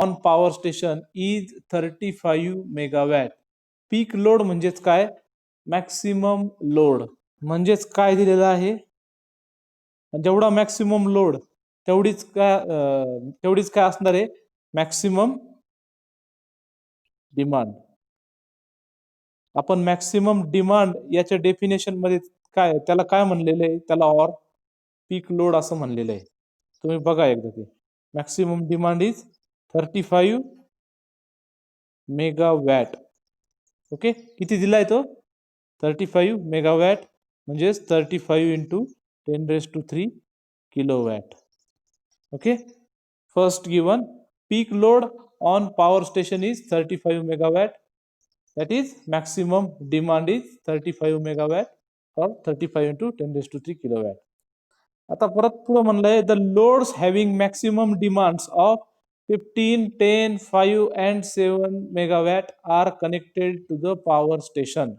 On power station is 35 megawatt. Peak load म्हणजेच काय, maximum load म्हणजेच काय दिलेलं आहे, जेवढा मॅक्सिमम लोड तेवढीच काय असणार आहे, मॅक्सिमम डिमांड. आपण मॅक्सिमम डिमांड याच्या डेफिनेशन मध्ये काय त्याला काय म्हणलेलं आहे, त्याला ऑर पीक लोड असं म्हणलेलं आहे. तुम्ही बघा एकदा ते. Maximum demand is 35 megawatt. Okay, किती दिलाय तो, 35 मेगावॅट म्हणजेच 35 into 10⁻³ kilowatt. Okay, first given peak load on power station is 35 megawatt. That is maximum demand is 35 megawatt or 35 into 10⁻³ kilowatt. आता परत पुढे म्हणलंय the loads having maximum demands of 15, 10, 5 and 7 megawatt are connected to the power station.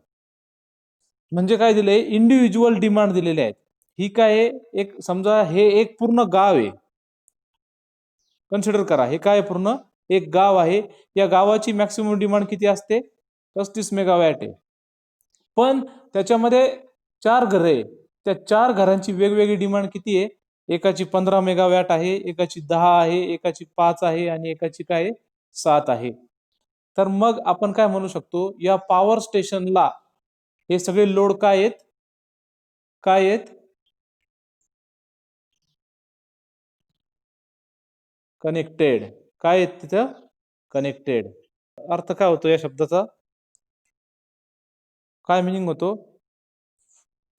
म्हणजे काय दिलंय, individual demand दिलेले आहेत. ही काय आहे, एक समजा हे एक पूर्ण गाव आहे, कन्सिडर करा हे काय पूर्ण एक गाव आहे. या गावाची मॅक्सिमम डिमांड किती असते, 35 मेगावॅट आहे. पण त्याच्यामध्ये 4 घरे आहे, त्या 4 घरांची वेगवेगळी डिमांड किती आहे, एकाची 15 मेगावॅट आहे, एकाची 10 आहे, एकाची 5 आहे आणि एकाची काय 7 आहे. तर मग आपण काय म्हणू शकतो, या पॉवर स्टेशनला हे सगळे लोड काय आहेत, कनेक्टेड. काय आहेत तिथं, कनेक्टेड. अर्थ काय होतो या शब्दाचा, काय मिनिंग होतो,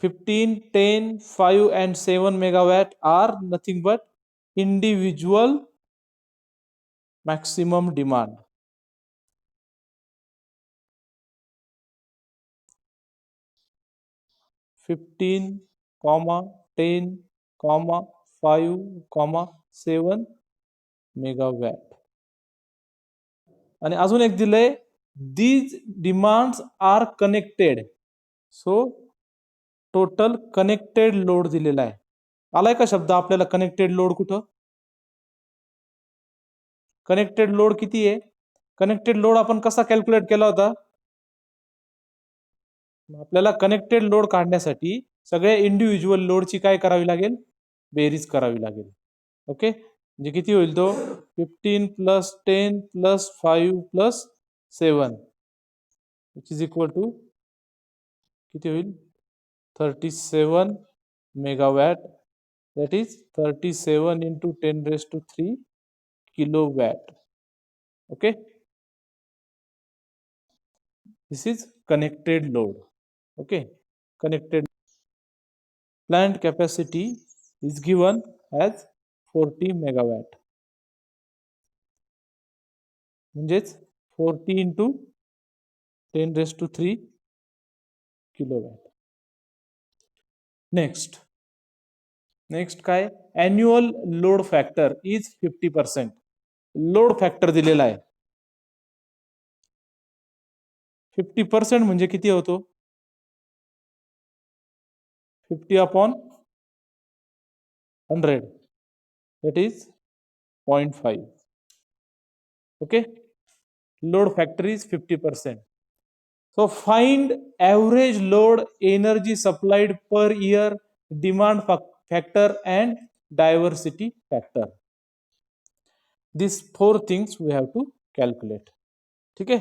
15, 10, 5 and 7 megawatt are nothing but individual maximum demand. (15, 10, 5, 7 megawatt. आणि अजून एक दिलंय, these demands are connected. So total connected load दिलेला आहे. आलाय का शब्द आपल्याला, कनेक्टेड लोड कुठं, कनेक्टेड लोड किती आहे, कनेक्टेड लोड आपण कसा कॅल्क्युलेट केला होता, आपल्याला कनेक्टेड लोड काढण्यासाठी सगळ्या इंडिव्हिज्युअल लोडची काय करावी लागेल, बेरीज करावी लागेल. ओके, म्हणजे किती होईल तो, 15 + 10 + 5 + 7 विच इज इक्वल टू किती होईल, 37 megawatt. that is 37 into 10⁻³ kilowatt. Okay, this is connected load. Okay, connected plant capacity is given as 40 megawatt. म्हणजेच 40 into 10⁻³ kilowatt. नेक्स्ट काय, annual load factor is 50%. Load factor दिलेला आहे 50%. म्हणजे किती होतो, 50/100 that is 0.5. okay, load factor is 50%. so find average load energy supplied per year, demand factor and diversity factor. these 4 things we have to calculate. ठीक आहे,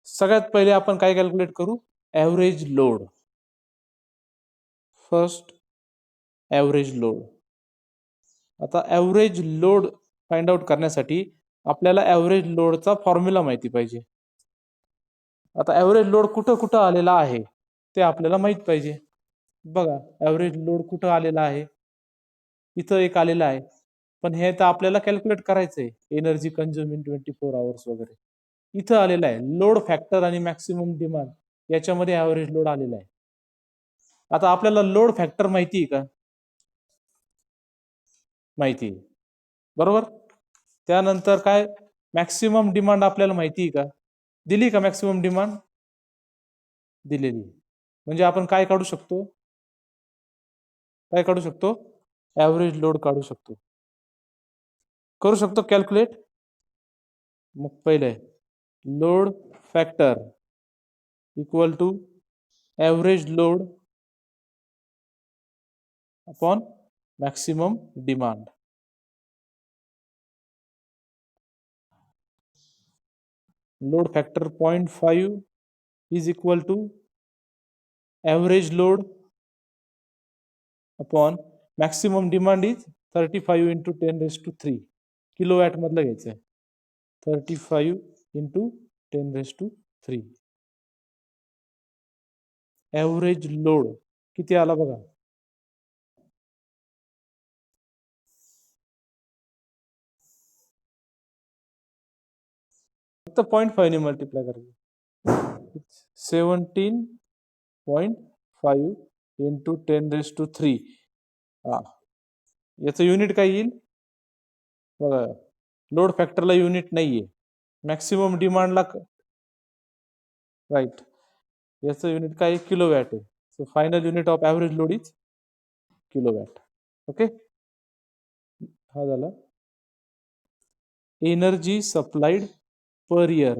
सगळ्यात पहिले आपण काय कॅल्क्युलेट करू, average load. First average load. आता average load find out करण्यासाठी आपल्याला ॲव्हरेज लोडचा फॉर्म्युला माहिती पाहिजे. आता ॲव्हरेज लोड कुठं कुठं आलेला आहे ते आपल्याला माहित पाहिजे. बघा ॲव्हरेज लोड कुठं आलेला आहे, इथं एक आलेला आहे, पण हे तर आपल्याला कॅल्क्युलेट करायचंय, एनर्जी कंझ्युमिंग 24 hours वगैरे. इथं आलेला आहे लोड फॅक्टर आणि मॅक्सिमम डिमांड, याच्यामध्ये ॲव्हरेज लोड आलेला आहे. आता आपल्याला लोड फॅक्टर माहिती आहे का, माहिती आहे बरोबर. त्यानंतर काय, मॅक्सिमम डिमांड आपल्याला माहिती आहे का, दिली का मॅक्सिमम डिमांड, दिलेली. म्हणजे आपण काय काढू शकतो, ॲव्हरेज लोड काढू शकतो, करू शकतो कॅल्क्युलेट. मग पहिले load factor equal to average load upon maximum demand. Load factor 0.5 is equal to average load upon maximum demand is 35 into 10 raised to 3 kilowatt मधलं घ्यायचं आहे. 35 into 10 raised to 3 average load किती आला बघा. फक्त 0.5 ने मल्टिप्लाय करायचं. 17.5 into 10 raised to 3. याचं युनिट काय येईल बघा. लोड फॅक्टरला युनिट नाहीये, मॅक्सिमम डिमांडला राईट. याचं युनिट काय किलोवॅट आहे. So final unit of average load is kilowatt. Okay, हा झाला. एनर्जी सप्लाइड पर इयर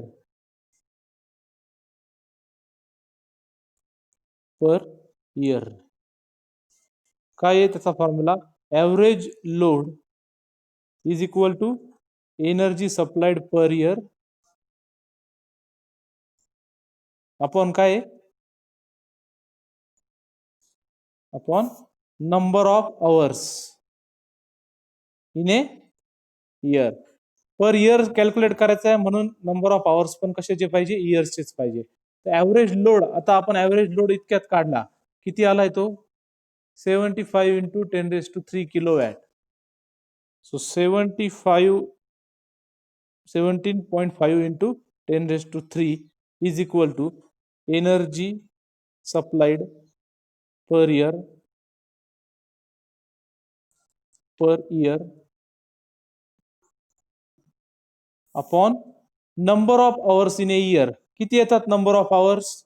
काय आहे त्याचा formula. Average load is equal to energy supplied per year upon काय, upon number of hours in a year. Per year calculate करायचं आहे म्हणून number of hours पण कशाचे पाहिजे, इयर्सचेच पाहिजे. तर ॲव्हरेज लोड आता आपण ॲव्हरेज लोड इतक्यात काढला, किती आलाय तो 75 into 10 raised to 3 kilowatt. So 17.5 into 10 raised to 3 is equal to energy supplied per year upon number of hours in a year. किती येतात नंबर ऑफ आवर्स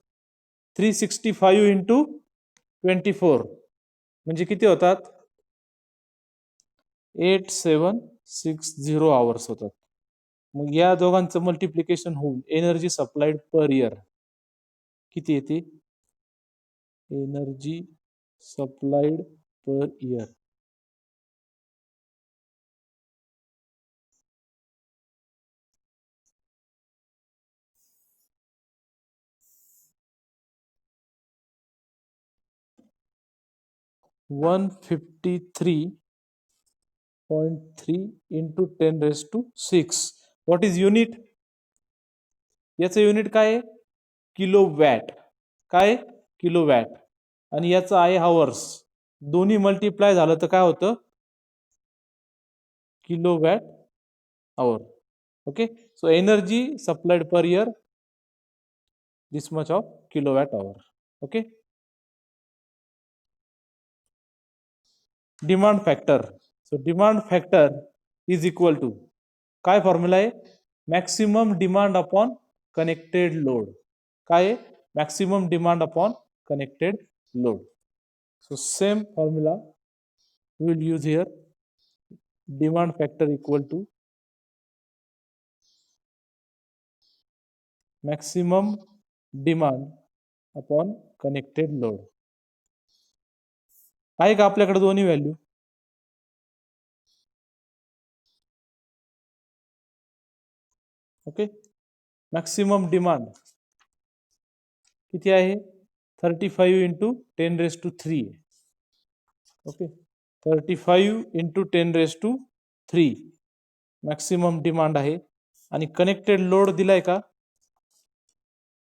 365 into 24 म्हणजे किती होतात 8760 आवर्स होतात. मग या दोघांचं मल्टिप्लिकेशन होऊन एनर्जी सप्लाइड पर इयर किती येते, energy supplied per year $153.3 into 10 raised to 6. What is unit. याचं युनिट काय आहे किलोवॅट. काय किलोवॅट. आणि याचं आहे आवर्स. दोन्ही मल्टिप्लाय झालं तर काय होतं kilowatt hour. Okay, so energy supplied per year this much of kilowatt hour. Okay, demand factor. So demand factor is equal to काय फॉर्म्युला आहे maximum demand upon connected load. काय maximum demand upon connected load. So same formula we will use here. Demand factor equal to maximum demand upon connected load. आहे का आपल्याकडे दोन्ही value. Okay, maximum demand किती आहे 35 into 10 raised to 3. Okay, 35 into 10 raised to 3 maximum demand आहे. आणि connected load दिलाय का,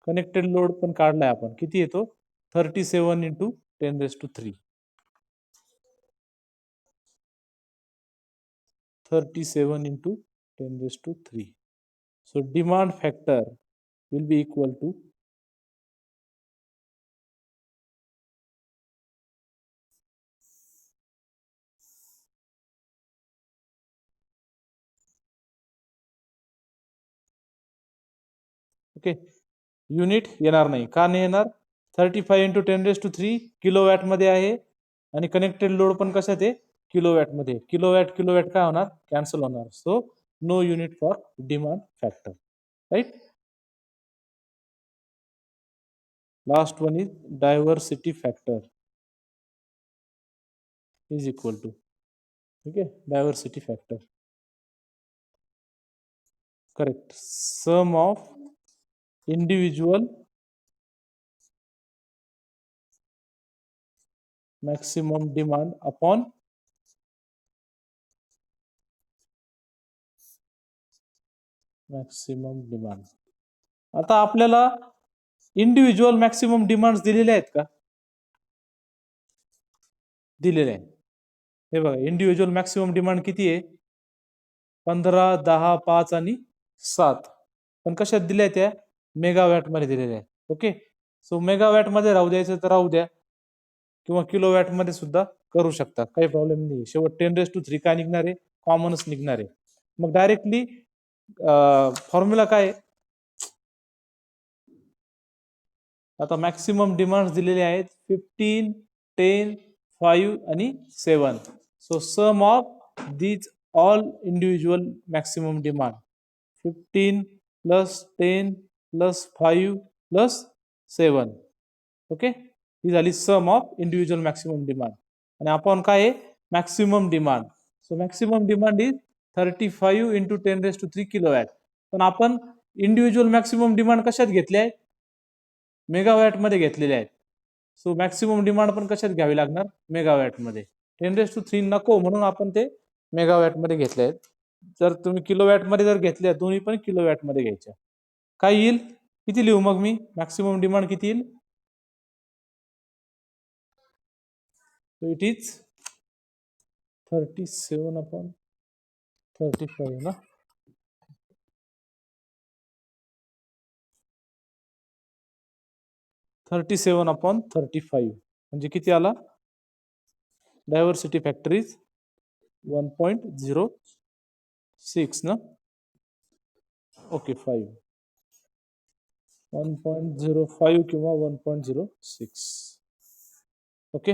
कनेक्टेड लोड पण काढलाय आपण. किती येतो 37 into 10 raised to 3. 37 into 10 raised to 3. So demand factor will be equal to okay. Unit येणार नाही. का नाही येणार 35 into 10 raised to 3 किलोवॅट मध्ये आहे आणि कनेक्टेड लोड पण कशात आहे किलोवॅट मध्ये. किलोवॅट किलोवॅट काय होणार कॅन्सल होणार. So no unit for demand factor, right? Last one is diversity factor is equal to, okay, diversity factor, correct, sum of individual maximum demand upon maximum demand. आता आपल्याला individual maximum demand दिलेले आहेत का? दिलेले आहे. हे बघा इंडिव्हिज्युअल मॅक्सिमम डिमांड किती आहे? 15, 10, 5 आणि 7. पण कशात दिल्या आहेत त्या? मेगावॅट मध्ये दिलेल्या आहेत. ओके, सो मेगावॅट मध्ये राहू द्यायचं तर राहू द्या, किंवा किलोवॅट मध्ये सुद्धा करू शकता, काही प्रॉब्लेम नाही. शेवट 10⁻³ काय निघणार आहे? कॉमनच निघणार आहे. मग डायरेक्टली फॉर्म्युला काय आहे? आता मॅक्सिमम डिमांड दिलेले आहेत 15, 10, 5 आणि 7. So sum of these all individual maximum demand 15 plus 10 plus 5 plus 7. Okay, ही झाली sum of individual maximum demand. आणि आपण काय आहे? Maximum demand. So maximum demand is 35 into 10⁻³ kilowatt. पण आपण इंडिव्हिज्युअल मॅक्सिमम डिमांड कशात घेतले आहे? मेगावॅट मध्ये घेतलेले आहेत. सो मॅक्सिमम डिमांड पण कशात घ्यावी लागणार? मेगावॅट मध्ये. 10⁻³ नको म्हणून आपण ते मेगावॅट मध्ये घेतले आहेत. जर तुम्ही किलोवॅट मध्ये जर घेतले, दोन्ही पण किलोवॅट मध्ये घ्यायच्या. काय येईल? किती लिहू मग मी? मॅक्सिमम डिमांड किती येईल? So it is 37/35 ना. 37/35 म्हणजे किती आला? डायव्हर्सिटी फॅक्टर इज 1.06 ना. ओके, 5 1.05 किंवा 1.06. ओके.